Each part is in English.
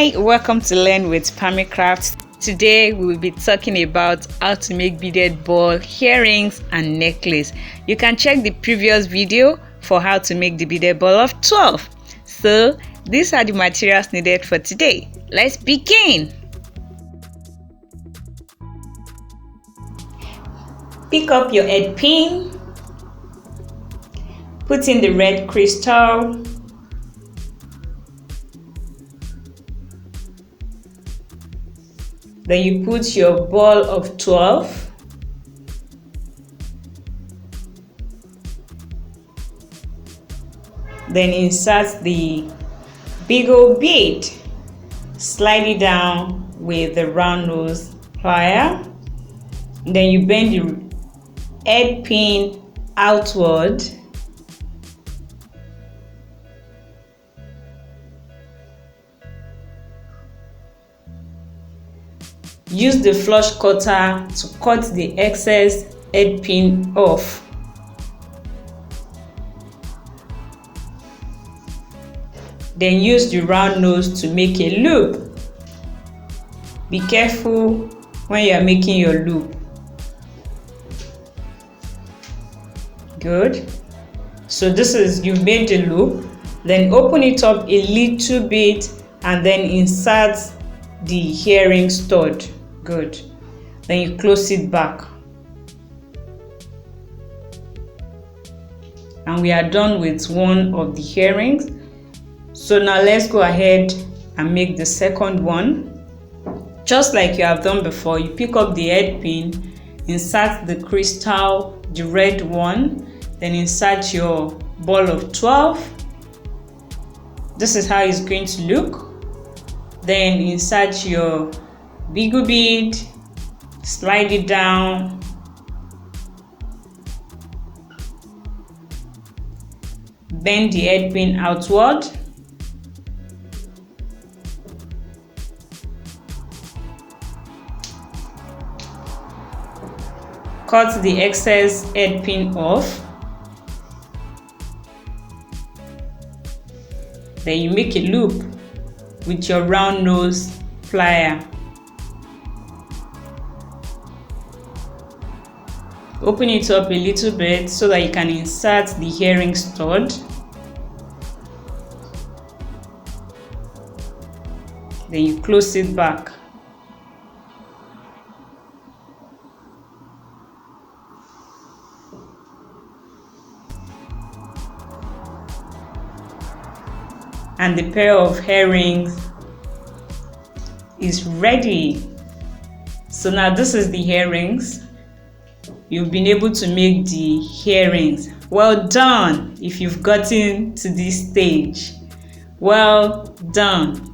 Hi, welcome to Learn with Pammy Craft. Today we will be talking about how to make beaded ball, earrings and necklace. You can check the previous video for how to make the beaded ball of 12. So these are the materials needed for today. Let's begin. Pick up your head pin, put in the red crystal, then you put your ball of 12, then insert the big old bead, slide it down with the round nose plier, then you bend the head pin outward, use the flush cutter to cut the excess head pin off. Then use the round nose to make a loop. Be careful when you are making your loop. Good. So this is, you've made the loop. Then open it up a little bit and then insert the earring stud. Good. Then you close it back. And we are done with one of the earrings. So now let's go ahead and make the second one. Just like you have done before, you pick up the head pin, insert the crystal, the red one, then insert your ball of 12. This is how it's going to look. Then insert your big bead, slide it down, bend the head pin outward, cut the excess head pin off, then you make a loop with your round nose plier. Open it up a little bit so that you can insert the earring stud. Then you close it back. And the pair of earrings is ready. So now this is the earrings. You've been able to make the earrings. Well done if you've gotten to this stage. Well done.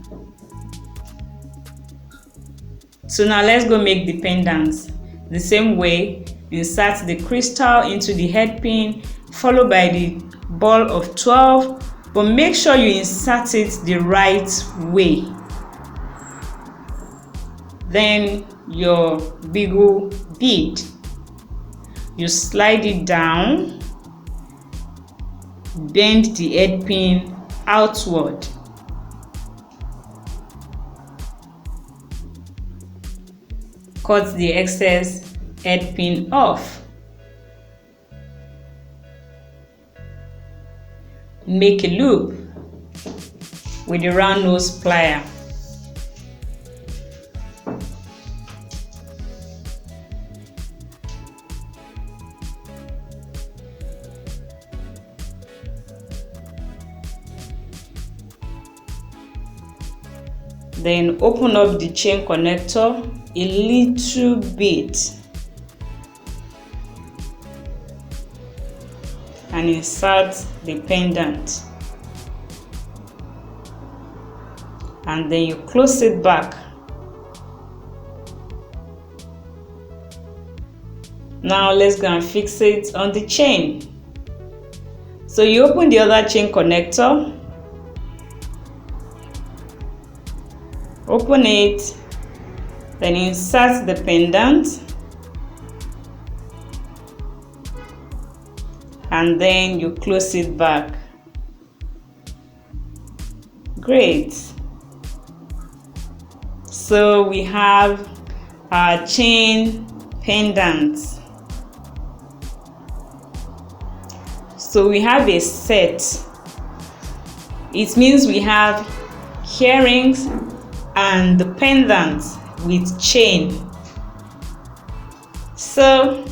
So now let's go make the pendants. The same way, insert the crystal into the head pin, followed by the ball of 12, but make sure you insert it the right way. Then your big bead, you slide it down, bend the head pin outward, cut the excess head pin off, make a loop with the round nose plier. Then open up the chain connector a little bit and insert the pendant, and then you close it back. Now let's go and fix it on the chain. So you open the other chain connector, open it, then insert the pendant, and then you close it back. Great. So we have our chain pendants. So we have a set. It means we have earrings and the pendants with chain. So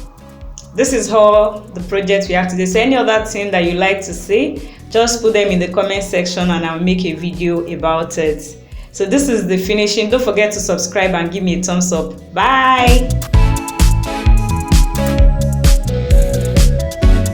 this is all the project we have today. So any other thing that you like to see, just put them in the comment section and I'll make a video about it. So this is the finishing. Don't forget to subscribe and give me a thumbs up. Bye.